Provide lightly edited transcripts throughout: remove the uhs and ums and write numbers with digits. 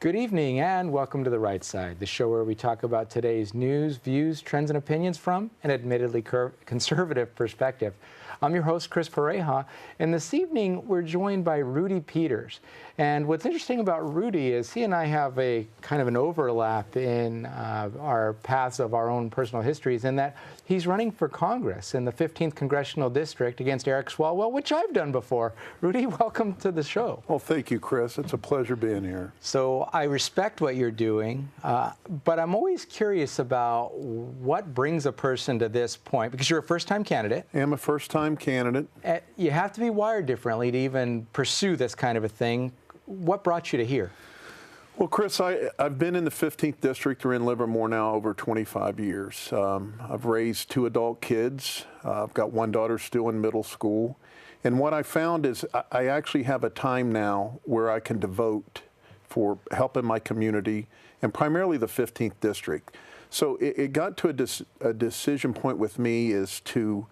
Good evening and welcome to The Right Side, the show where we talk about today's news, views, trends, and opinions from an admittedly conservative perspective. I'm your host, Chris Pareja, and this evening we're joined by Rudy Peters. And what's interesting about Rudy is he and I have a kind of an overlap in our paths of our own personal histories, in that he's running for Congress in the 15th Congressional District against Eric Swalwell, which I've done before. Rudy, welcome to the show. Well, thank you, Chris. It's a pleasure being here. So I respect what you're doing, but I'm always curious about what brings a person to this point, because you're a first-time candidate. I am a first-time candidate. You have to be wired differently to even pursue this kind of a thing. What brought you to here? Well, Chris, I've been in the 15th District or in Livermore now over 25 years. I've raised 2 adult kids. I've got 1 daughter still in middle school. And what I found is I actually have a time now where I can devote for helping my community, and primarily the 15th District. So it got to a decision point with me as to,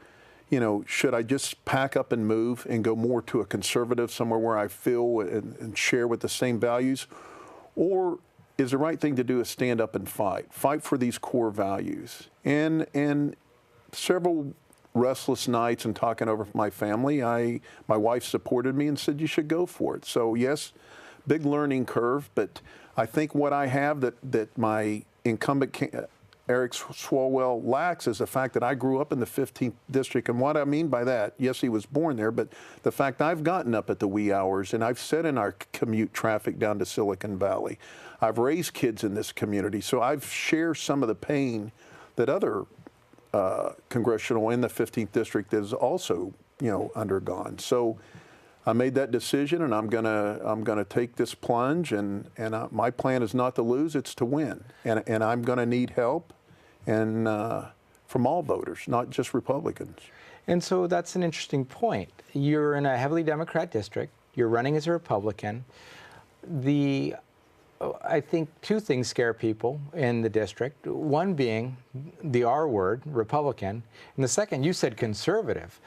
you know, should I just pack up and move and go more to a conservative, somewhere where I feel and share with the same values? Or is the right thing to do is stand up and fight for these core values? And several restless nights and talking over with my family, my wife supported me and said, you should go for it. So yes, big learning curve, but I think what I have that my incumbent Eric Swalwell lacks is the fact that I grew up in the 15th District. And what I mean by that, yes, he was born there, but the fact I've gotten up at the wee hours and I've sat in our commute traffic down to Silicon Valley. I've raised kids in this community, so I've shared some of the pain that other congressional in the 15th District has also, you know, undergone. So I made that decision, and I'm gonna take this plunge, and my plan is not to lose, it's to win, and I'm gonna need help, and from all voters, not just Republicans. And so that's an interesting point. You're in a heavily Democrat district. You're running as a Republican. I think 2 things scare people in the district. One being the R word, Republican, and the second, you said conservative.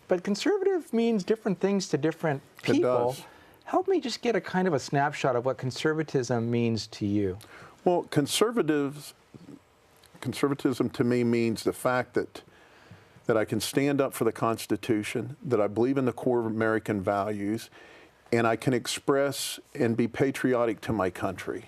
But conservative means different things to different people. It does. Help me just get a kind of a snapshot of what conservatism means to you. Well, conservatism to me means the fact that I can stand up for the Constitution, that I believe in the core of American values, and I can express and be patriotic to my country.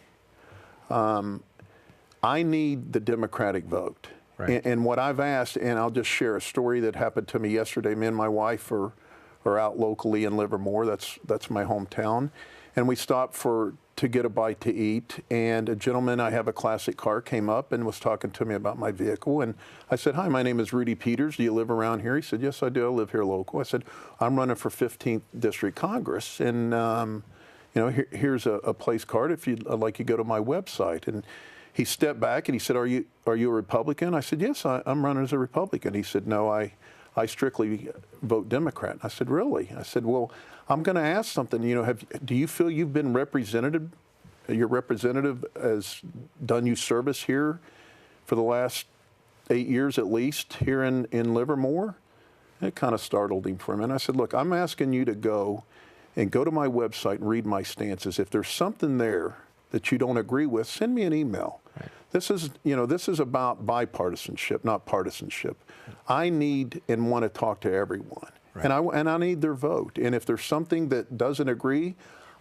I need the Democratic vote. Right. And what I've asked, and I'll just share a story that happened to me yesterday. Me and my wife are out locally in Livermore. That's my hometown. And we stopped to get a bite to eat. And a gentleman, I have a classic car, came up and was talking to me about my vehicle. And I said, hi, my name is Rudy Peters. Do you live around here? He said, yes, I do. I live here local. I said, I'm running for 15th District Congress. And, you know, here's a place card if you'd like you go to my website. And he stepped back and he said, are you a Republican? I said, yes, I'm running as a Republican. He said, no, I strictly vote Democrat. I said, really? I said, well, I'm going to ask something. You know, do you feel you've been represented? Your representative has done you service here for the last 8 years at least here in Livermore? It kind of startled him for a minute. I said, look, I'm asking you to go to my website and read my stances. If there's something there that you don't agree with, send me an email. Right. This is about bipartisanship, not partisanship. I need and want to talk to everyone. Right. And I need their vote. And if there's something that doesn't agree,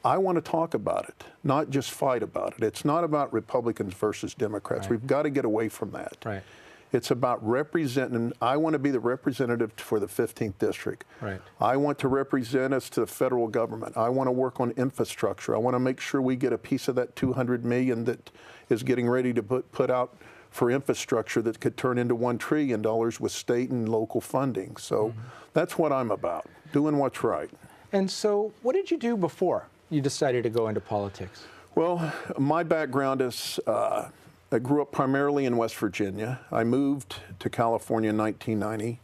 I want to talk about it, not just fight about it. It's not about Republicans versus Democrats. Right. We've got to get away from that. Right. It's about representing. I want to be the representative for the 15th District. Right. I want to represent us to the federal government. I want to work on infrastructure. I want to make sure we get a piece of that $200 million that is getting ready to put out for infrastructure that could turn into $1 trillion with state and local funding. So that's what I'm about, doing what's right. And so what did you do before you decided to go into politics? Well, my background is I grew up primarily in West Virginia. I moved to California in 1990.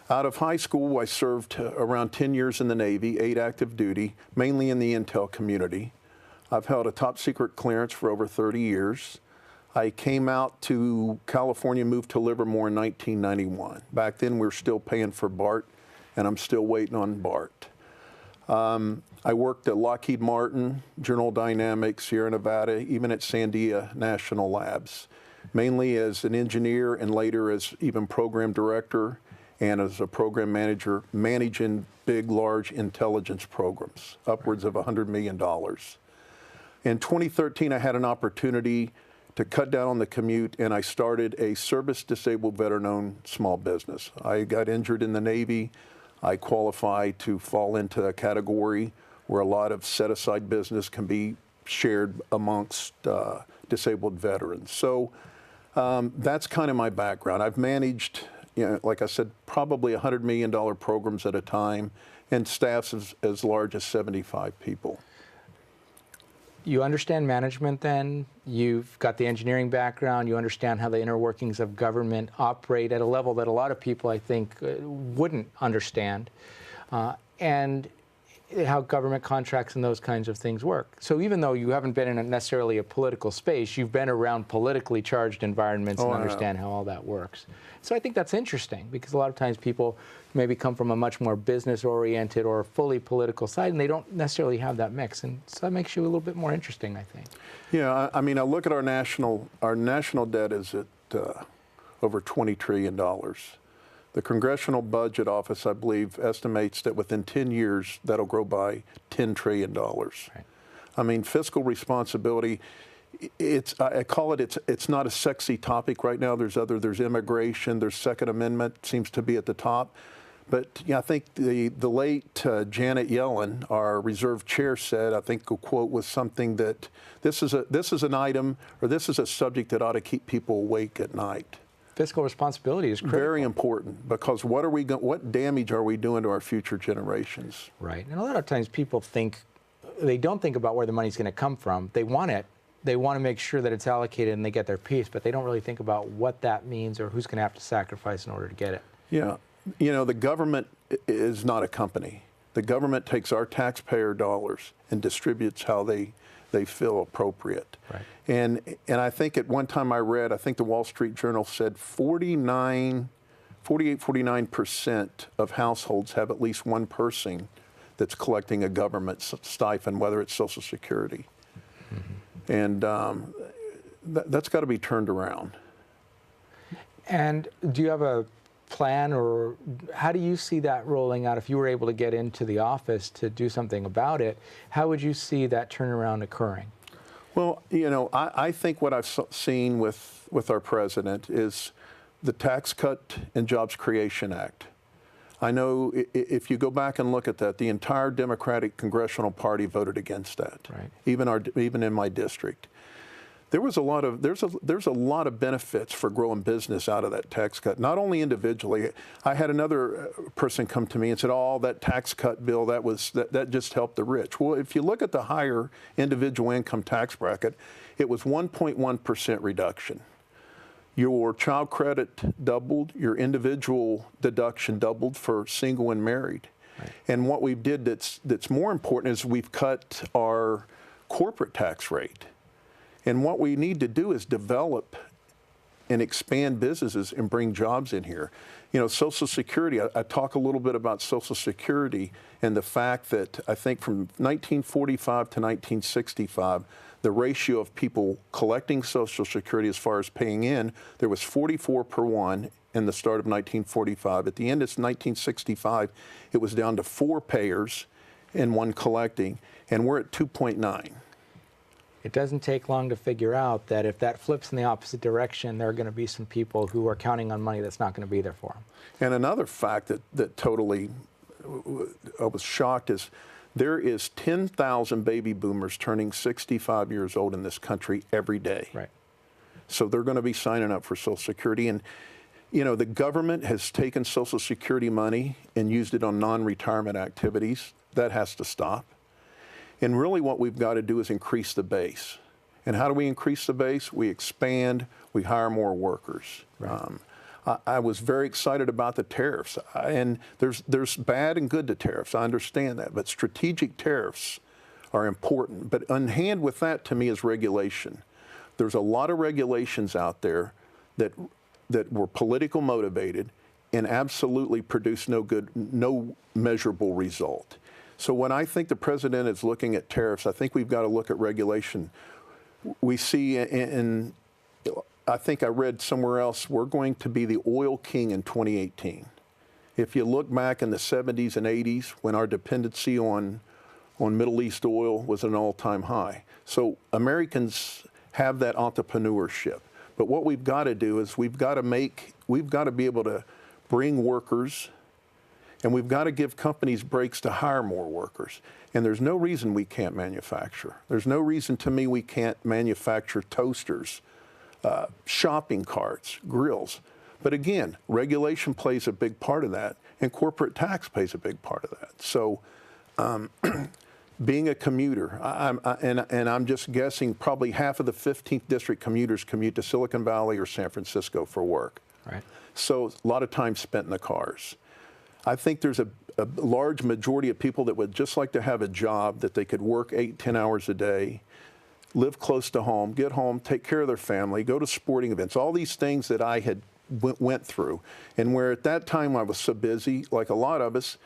Out of high school, I served around 10 years in the Navy, 8 active duty, mainly in the intel community. I've held a top secret clearance for over 30 years. I came out to California, moved to Livermore in 1991. Back then, we were still paying for BART, and I'm still waiting on BART. I worked at Lockheed Martin, General Dynamics, Sierra Nevada, even at Sandia National Labs, mainly as an engineer and later as even program director and as a program manager, managing big, large intelligence programs, upwards of $100 million. In 2013, I had an opportunity to cut down on the commute, and I started a service-disabled veteran-owned small business. I got injured in the Navy. I qualified to fall into a category where a lot of set-aside business can be shared amongst disabled veterans. So that's kind of my background. I've managed, like I said, probably $100 million programs at a time and staffs as large as 75 people. You understand management then, you've got the engineering background, you understand how the inner workings of government operate at a level that a lot of people, I think, wouldn't understand, and how government contracts and those kinds of things work. So even though you haven't been in necessarily a political space, you've been around politically charged environments and understand how all that works. So I think that's interesting, because a lot of times people maybe come from a much more business-oriented or fully political side, and they don't necessarily have that mix. And so that makes you a little bit more interesting, I think. Yeah, I mean, I look at our national debt is at over $20 trillion. The Congressional Budget Office, I believe, estimates that within 10 years, that'll grow by $10 trillion. Right. I mean, fiscal responsibility, I call it, it's not a sexy topic right now. There's immigration, there's Second Amendment, seems to be at the top. But I think the late Janet Yellen, our reserve chair, said, I think a quote was something that this is an item, or this is a subject that ought to keep people awake at night. Fiscal responsibility is critical. Very important, because what damage are we doing to our future generations? Right. And a lot of times people they don't think about where the money's going to come from. They want it. They want to make sure that it's allocated and they get their piece, but they don't really think about what that means or who's going to have to sacrifice in order to get it. Yeah. The government is not a company. The government takes our taxpayer dollars and distributes how they feel appropriate. Right. And I think at one time I read, I think the Wall Street Journal said 49% of households have at least one person that's collecting a government stipend, whether it's Social Security. Mm-hmm. And that's got to be turned around. And do you have a plan, or how do you see that rolling out? If you were able to get into the office to do something about it, how would you see that turnaround occurring? Well, I think what I've seen with our president is the Tax Cut and Jobs Creation Act. I know if you go back and look at that, the entire Democratic Congressional Party voted against that. Right. Even in my district. There's a lot of benefits for growing business out of that tax cut, not only individually. I had another person come to me and said, "Oh, that tax cut bill, that just helped the rich." Well, if you look at the higher individual income tax bracket, it was 1.1% reduction. Your child credit doubled, your individual deduction doubled for single and married. Right. And what we did that's more important is we've cut our corporate tax rate. And what we need to do is develop and expand businesses and bring jobs in here. Social Security, I talk a little bit about Social Security and the fact that I think from 1945 to 1965, the ratio of people collecting Social Security as far as paying in, there was 44 per 1 in the start of 1945. At the end of 1965, it was down to 4 payers and 1 collecting, and we're at 2.9. It doesn't take long to figure out that if that flips in the opposite direction, there are going to be some people who are counting on money that's not going to be there for them. And another fact that totally I was shocked is there is 10,000 baby boomers turning 65 years old in this country every day. Right. So they're going to be signing up for Social Security. And, the government has taken Social Security money and used it on non-retirement activities. That has to stop. And really what we've got to do is increase the base. And how do we increase the base? We expand, we hire more workers. Right. I was very excited about the tariffs. And there's bad and good to tariffs, I understand that. But strategic tariffs are important. But on hand with that, to me, is regulation. There's a lot of regulations out there that were political motivated and absolutely produce no measurable result. So when I think the president is looking at tariffs, I think we've got to look at regulation. We see I think I read somewhere else, we're going to be the oil king in 2018. If you look back in the 70s and 80s, when our dependency on Middle East oil was at an all-time high. So Americans have that entrepreneurship. But what we've got to do is we've got to be able to bring workers, and we've got to give companies breaks to hire more workers. And there's no reason we can't manufacture. There's no reason to me we can't manufacture toasters, shopping carts, grills. But again, regulation plays a big part of that, and corporate tax plays a big part of that. So being a commuter, I'm just guessing probably half of the 15th District commuters commute to Silicon Valley or San Francisco for work. Right. So a lot of time spent in the cars. I think there's a large majority of people that would just like to have a job that they could work 8-10 hours a day, live close to home, get home, take care of their family, go to sporting events, all these things that I had went through. And where at that time I was so busy, like a lot of us,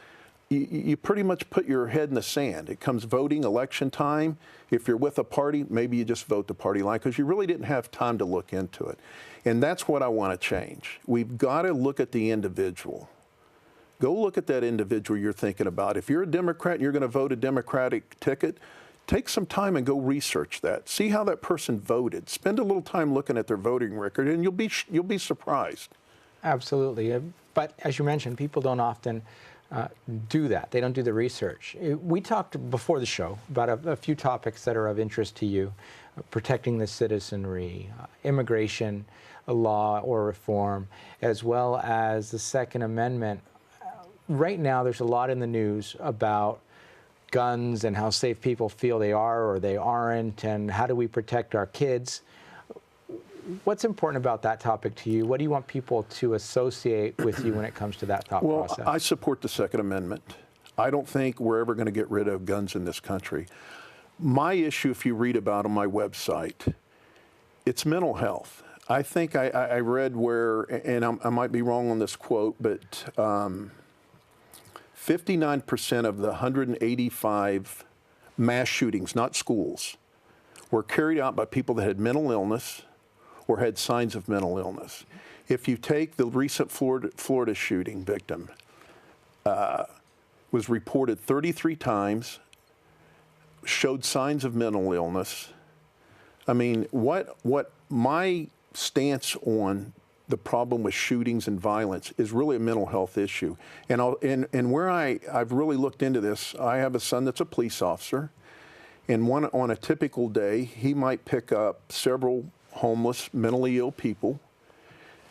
you pretty much put your head in the sand. It comes voting, election time. If you're with a party, maybe you just vote the party line because you really didn't have time to look into it. And that's what I want to change. We've got to look at the individual. Go look at that individual you're thinking about. If you're a Democrat and you're going to vote a Democratic ticket, take some time and go research that. See how that person voted. Spend a little time looking at their voting record, and you'll be surprised. Absolutely. But as you mentioned, people don't often do that. They don't do the research. We talked before the show about a few topics that are of interest to you: protecting the citizenry, immigration law or reform, as well as the Second Amendment. Right now, there's a lot in the news about guns and how safe people feel they are or they aren't, and how do we protect our kids. What's important about that topic to you? What do you want people to associate with you when it comes to that thought process? Well, I support the Second Amendment. I don't think we're ever going to get rid of guns in this country. My issue, if you read about on my website, it's mental health. I think I read where, and I might be wrong on this quote, but 59% of the 185 mass shootings, not schools, were carried out by people that had mental illness or had signs of mental illness. If you take the recent Florida shooting victim, was reported 33 times, showed signs of mental illness. I mean, what my stance on the problem with shootings and violence is really a mental health issue. And where I've really looked into this, I have a son that's a police officer, and on a typical day, he might pick up several homeless, mentally ill people.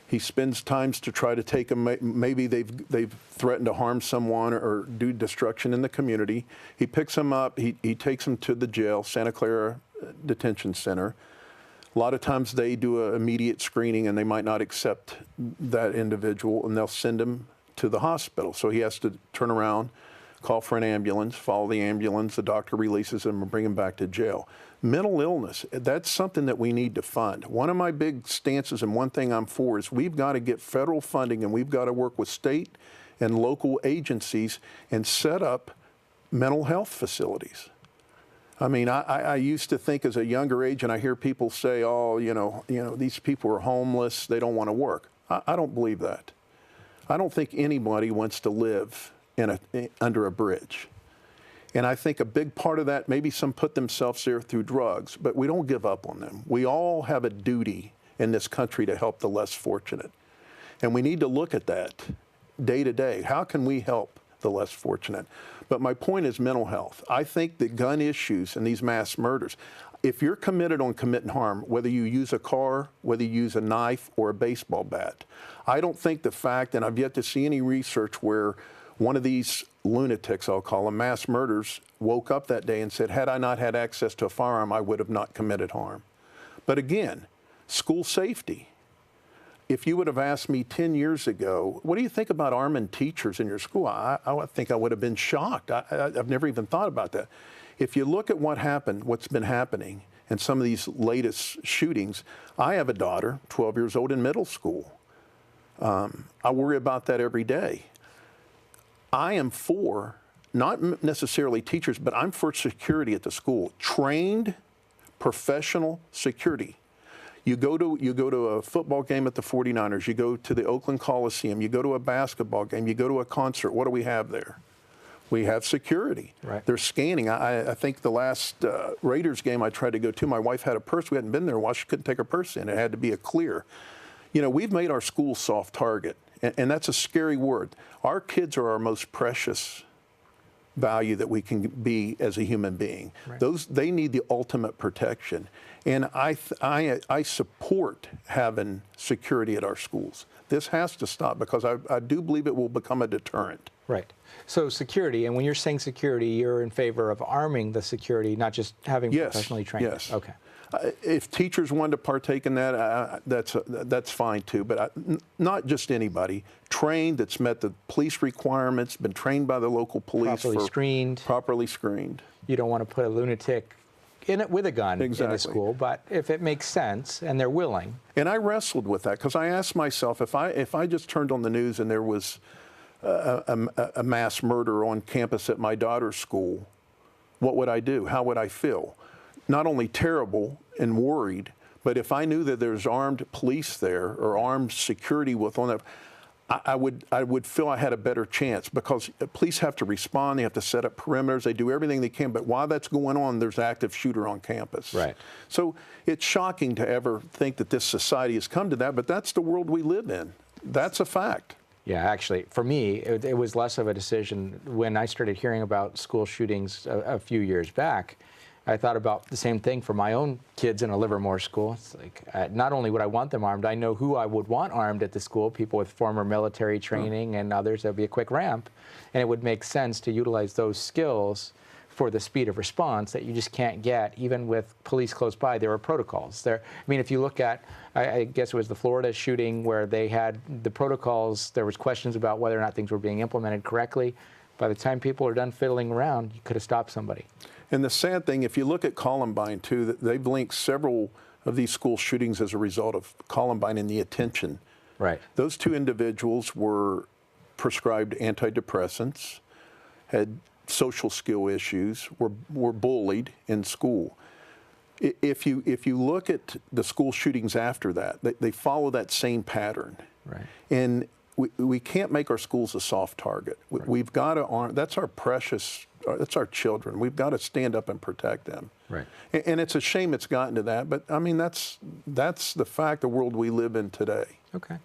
He spends times to try to take them. Maybe they've threatened to harm someone or do destruction in the community. He picks them up. He takes them to the jail, Santa Clara Detention Center. A lot of times they do an immediate screening and they might not accept that individual, and they'll send him to the hospital. So he has to turn around, call for an ambulance, follow the ambulance, the doctor releases him and bring him back to jail. Mental illness, that's something that we need to fund. One of my big stances and one thing I'm for is we've got to get federal funding, and we've got to work with state and local agencies and set up mental health facilities. I mean, I used to think as a younger age, and I hear people say, oh, you know, these people are homeless, they don't want to work. I don't believe that. I don't think anybody wants to live under a bridge. And I think a big part of that, maybe some put themselves there through drugs, but we don't give up on them. We all have a duty in this country to help the less fortunate. And we need to look at that day to day. How can we help the less fortunate? But my point is mental health. I think the gun issues and these mass murders, if you're committed on committing harm, whether you use a car, whether you use a knife or a baseball bat, I don't think the fact, and I've yet to see any research where one of these lunatics, I'll call them, mass murders, woke up that day and said, had I not had access to a firearm, I would have not committed harm. But again, school safety. If you would have asked me 10 years ago, what do you think about arming teachers in your school? I think I would have been shocked. I've never even thought about that. If you look at what happened, what's been happening, and some of these latest shootings, I have a daughter, 12 years old, in middle school. I worry about that every day. I am for not necessarily teachers, but I'm for security at the school. Trained, professional security. You go to a football game at the 49ers, you go to the Oakland Coliseum, you go to a basketball game, you go to a concert. What do we have there? We have security. Right. They're scanning. I think the last Raiders game I tried to go to, my wife had a purse. We hadn't been there a while. She couldn't take her purse in. It had to be a clear. You know, we've made our school soft target, and that's a scary word. Our kids are our most precious value that we can be as a human being. Right. They need the ultimate protection. And I support having security at our schools. This has to stop because I do believe it will become a deterrent. Right. So security, and when you're saying security, you're in favor of arming the security, not just having professionally trained. Yes. Okay. If teachers want to partake in that, that's fine too. But not just anybody. Trained, that's met the police requirements, been trained by the local police. Properly screened. You don't want to put a lunatic in it with a gun in a school, but if it makes sense and they're willing. And I wrestled with that because I asked myself, if I just turned on the news and there was a mass murder on campus at my daughter's school, what would I do? How would I feel? Not only terrible and worried, but if I knew that there's armed police there or armed security on that, I would feel I had a better chance because police have to respond. They have to set up perimeters. They do everything they can. But while that's going on, there's an active shooter on campus. Right. So it's shocking to ever think that this society has come to that, but that's the world we live in. That's a fact. Yeah, actually, for me, it was less of a decision. When I started hearing about school shootings a few years back, I thought about the same thing for my own kids in a Livermore school. It's like, not only would I want them armed, I know who I would want armed at the school, people with former military training and others. That would be a quick ramp. And it would make sense to utilize those skills for the speed of response that you just can't get, even with police close by. There are protocols there. I mean, if you look at, I guess it was the Florida shooting where they had the protocols, there was questions about whether or not things were being implemented correctly. By the time people are done fiddling around, you could have stopped somebody. And the sad thing, if you look at Columbine too, they've linked several of these school shootings as a result of Columbine and the attention. Right. Those two individuals were prescribed antidepressants, had social skill issues, were bullied in school. If you look at the school shootings after that, they follow that same pattern. Right. And we can't make our schools a soft target. Right. We've got to arm. That's our precious. That's our children. We've got to stand up and protect them. Right. And it's a shame it's gotten to that. But I mean, that's the fact. The world we live in today. Okay.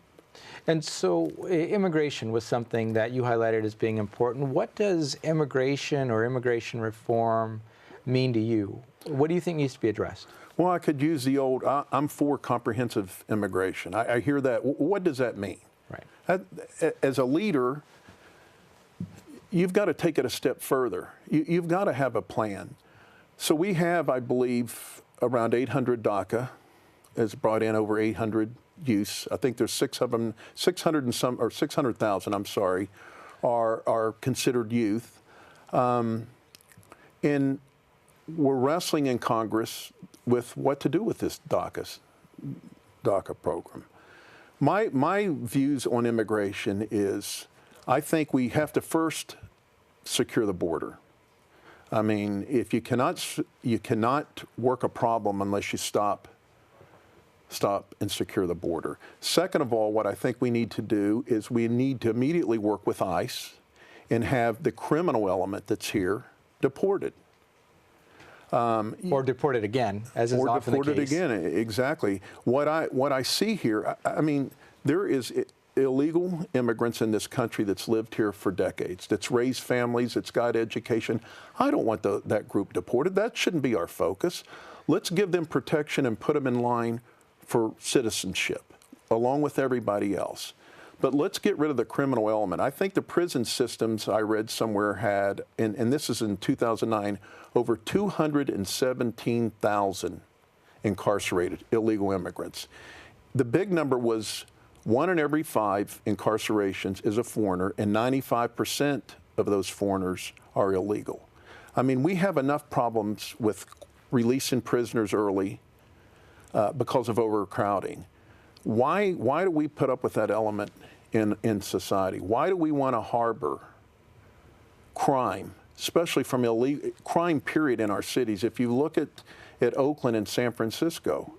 And so immigration was something that you highlighted as being important. What does immigration or immigration reform mean to you? What do you think needs to be addressed? Well, I could use the old, I'm for comprehensive immigration. I hear that. What does that mean? Right. As a leader, you've got to take it a step further. You've got to have a plan. So we have, I believe, around 800 DACA has brought in over 800 youths. I think there's 600 and some, or 600,000, I'm sorry, are considered youth. And we're wrestling in Congress with what to do with this DACA program. My views on immigration is I think we have to first secure the border. I mean, if you cannot work a problem unless you stop and secure the border. Second of all, what I think we need to do is we need to immediately work with ICE and have the criminal element that's here deported. Or deported again, as is often the case. Or deported again, exactly. What I see here, I mean, there is illegal immigrants in this country that's lived here for decades, that's raised families, that's got education. I don't want that group deported. That shouldn't be our focus. Let's give them protection and put them in line for citizenship, along with everybody else. But let's get rid of the criminal element. I think the prison systems I read somewhere had, and this is in 2009, over 217,000 incarcerated illegal immigrants. The big number was 1 in every 5 incarcerations is a foreigner, and 95% of those foreigners are illegal. I mean, we have enough problems with releasing prisoners early because of overcrowding. Why do we put up with that element in society? Why do we want to harbor crime especially from illegal crime period in our cities. If you look at Oakland and San Francisco,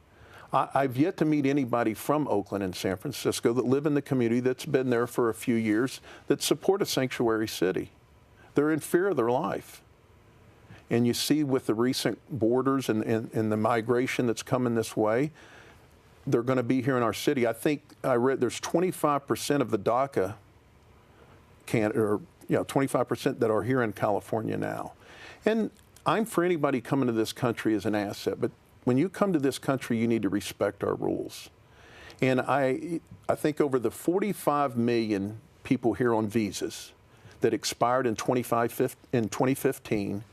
I've yet to meet anybody from Oakland and San Francisco that live in the community that's been there for a few years that support a sanctuary city. They're in fear of their life. And you see with the recent borders and the migration that's coming this way, they're going to be here in our city. I think I read there's 25% of the DACA 25% that are here in California now. And I'm for anybody coming to this country as an asset, but when you come to this country, you need to respect our rules. And I think over the 45 million people here on visas that expired in 2015,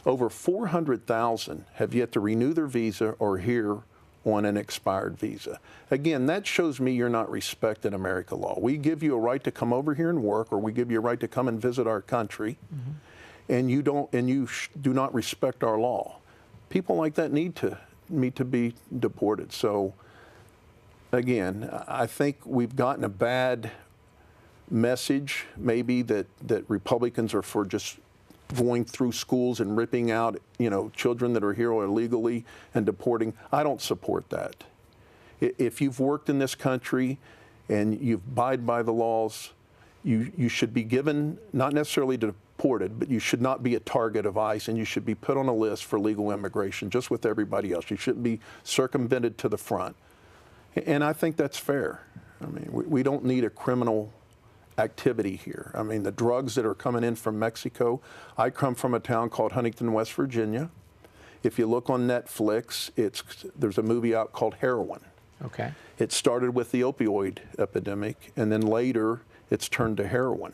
over 400,000 have yet to renew their visa or here on an expired visa. Again, that shows me you're not respecting American law. We give you a right to come over here and work, or we give you a right to come and visit our country, and you do not respect our law. People like that need to be deported. So again, I think we've gotten a bad message maybe that Republicans are for just going through schools and ripping out, children that are here illegally and deporting. I don't support that. If you've worked in this country and you abide by the laws, you should be given, not necessarily deported, but you should not be a target of ICE, and you should be put on a list for legal immigration just with everybody else. You shouldn't be circumvented to the front. And I think that's fair. I mean, we don't need a criminal activity here. I mean, the drugs that are coming in from Mexico. I come from a town called Huntington, West Virginia. If you look on Netflix, there's a movie out called Heroin. Okay. It started with the opioid epidemic, and then later it's turned to heroin.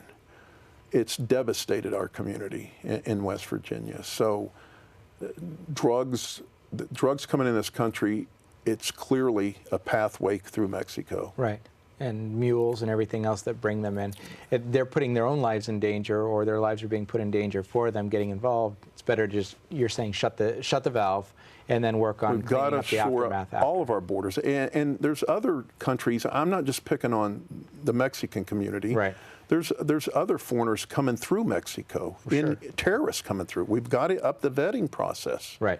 It's devastated our community in West Virginia. So drugs coming in this country, it's clearly a pathway through Mexico. Right. And mules and everything else that bring them in. They're putting their own lives in danger, or their lives are being put in danger for them getting involved. It's better just, you're saying, shut the valve and then work on cleaning up the aftermath after. All of our borders. And there's other countries. I'm not just picking on the Mexican community. Right. There's other foreigners coming through Mexico, terrorists coming through. We've got to up the vetting process. Right.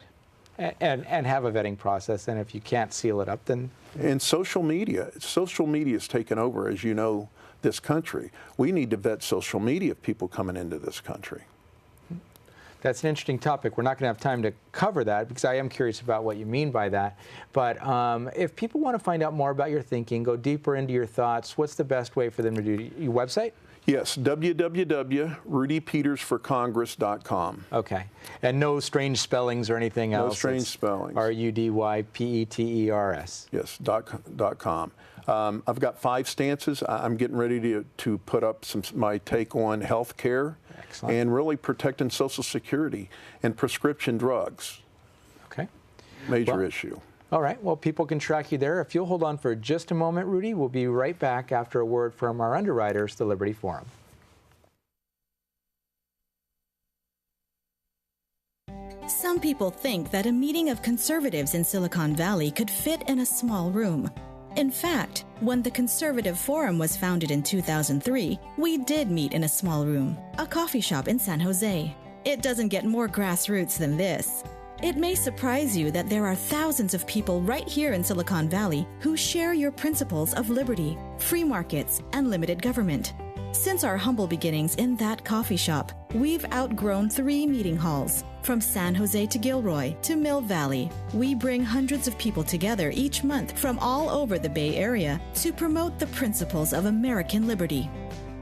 And have a vetting process, and if you can't seal it up, then... And social media has taken over, as you know, this country. We need to vet social media of people coming into this country. That's an interesting topic. We're not going to have time to cover that, because I am curious about what you mean by that. But if people want to find out more about your thinking, go deeper into your thoughts, what's the best way for them to do it? Your website? Yes, www.rudypetersforcongress.com. Okay. And no strange spellings or anything else? No strange spellings. RUDYPETERS. Yes, .com. I've got 5 stances. I'm getting ready to put up my take on health care and really protecting Social Security and prescription drugs. Okay. Major issue. All right. Well, people can track you there. If you'll hold on for just a moment, Rudy, we'll be right back after a word from our underwriters, the Liberty Forum. Some people think that a meeting of conservatives in Silicon Valley could fit in a small room. In fact, when the Conservative Forum was founded in 2003, we did meet in a small room, a coffee shop in San Jose. It doesn't get more grassroots than this. It may surprise you that there are thousands of people right here in Silicon Valley who share your principles of liberty, free markets, and limited government. Since our humble beginnings in that coffee shop, we've outgrown 3 meeting halls. From San Jose to Gilroy to Mill Valley, we bring hundreds of people together each month from all over the Bay Area to promote the principles of American liberty.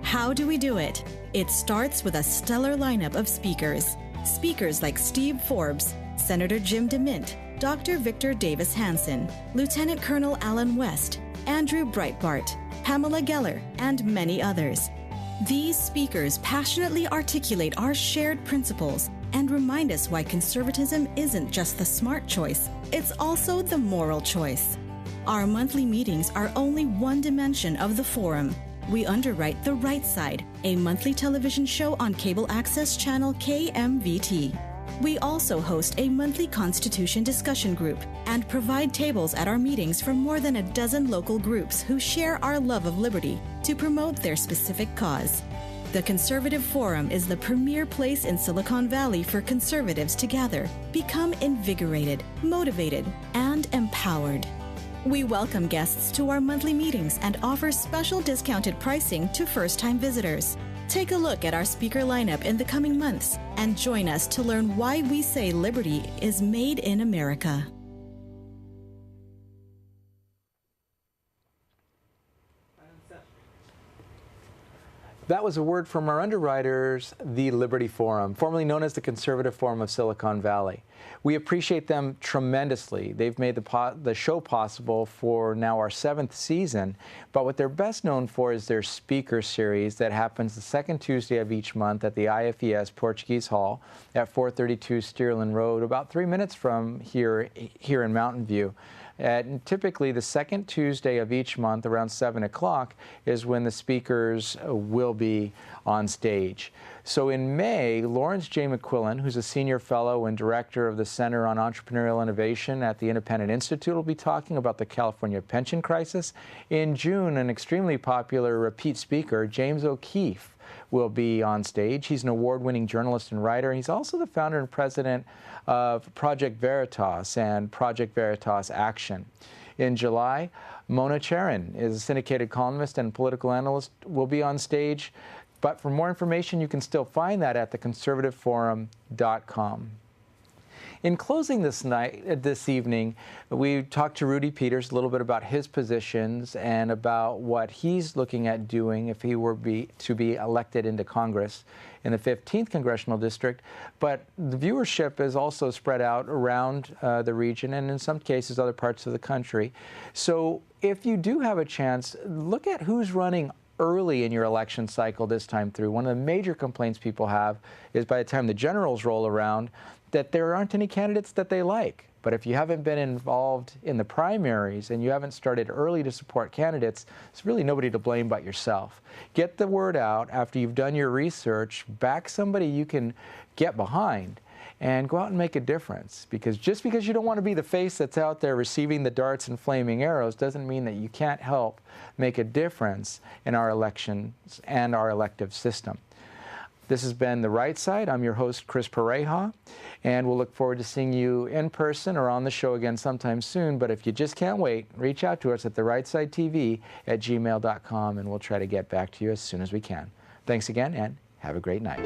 How do we do it? It starts with a stellar lineup of speakers. Speakers like Steve Forbes, Senator Jim DeMint, Dr. Victor Davis Hanson, Lieutenant Colonel Alan West, Andrew Breitbart, Pamela Geller, and many others. These speakers passionately articulate our shared principles and remind us why conservatism isn't just the smart choice, it's also the moral choice. Our monthly meetings are only one dimension of the forum. We underwrite The Right Side, a monthly television show on cable access channel KMVT. We also host a monthly Constitution discussion group and provide tables at our meetings for more than a dozen local groups who share our love of liberty to promote their specific cause. The Conservative Forum is the premier place in Silicon Valley for conservatives to gather, become invigorated, motivated, and empowered. We welcome guests to our monthly meetings and offer special discounted pricing to first-time visitors. Take a look at our speaker lineup in the coming months and join us to learn why we say liberty is made in America. That was a word from our underwriters, the Liberty Forum, formerly known as the Conservative Forum of Silicon Valley. We appreciate them tremendously. They've made the show possible for now our 7th season, but what they're best known for is their speaker series that happens the second Tuesday of each month at the IFES Portuguese Hall at 432 Stearland Road, about 3 minutes from here in Mountain View. And typically, the second Tuesday of each month around 7 o'clock is when the speakers will be on stage. So in May, Lawrence J. McQuillan, who's a senior fellow and director of the Center on Entrepreneurial Innovation at the Independent Institute, will be talking about the California pension crisis. In June, an extremely popular repeat speaker, James O'Keefe, will be on stage. He's an award-winning journalist and writer. He's also the founder and president of Project Veritas and Project Veritas Action. In July, Mona Charen is a syndicated columnist and political analyst, will be on stage. But for more information, you can still find that at theconservativeforum.com. In closing this evening, we talked to Rudy Peters a little bit about his positions and about what he's looking at doing if he were to be elected into Congress in the 15th Congressional District. But the viewership is also spread out around the region and in some cases other parts of the country. So if you do have a chance, look at who's running early in your election cycle this time through. One of the major complaints people have is by the time the generals roll around, that there aren't any candidates that they like. But if you haven't been involved in the primaries and you haven't started early to support candidates, there's really nobody to blame but yourself. Get the word out after you've done your research, back somebody you can get behind, and go out and make a difference. Because just because you don't want to be the face that's out there receiving the darts and flaming arrows doesn't mean that you can't help make a difference in our elections and our elective system. This has been The Right Side. I'm your host, Chris Pareja, and we'll look forward to seeing you in person or on the show again sometime soon. But if you just can't wait, reach out to us at therightsidetv@gmail.com, and we'll try to get back to you as soon as we can. Thanks again, and have a great night.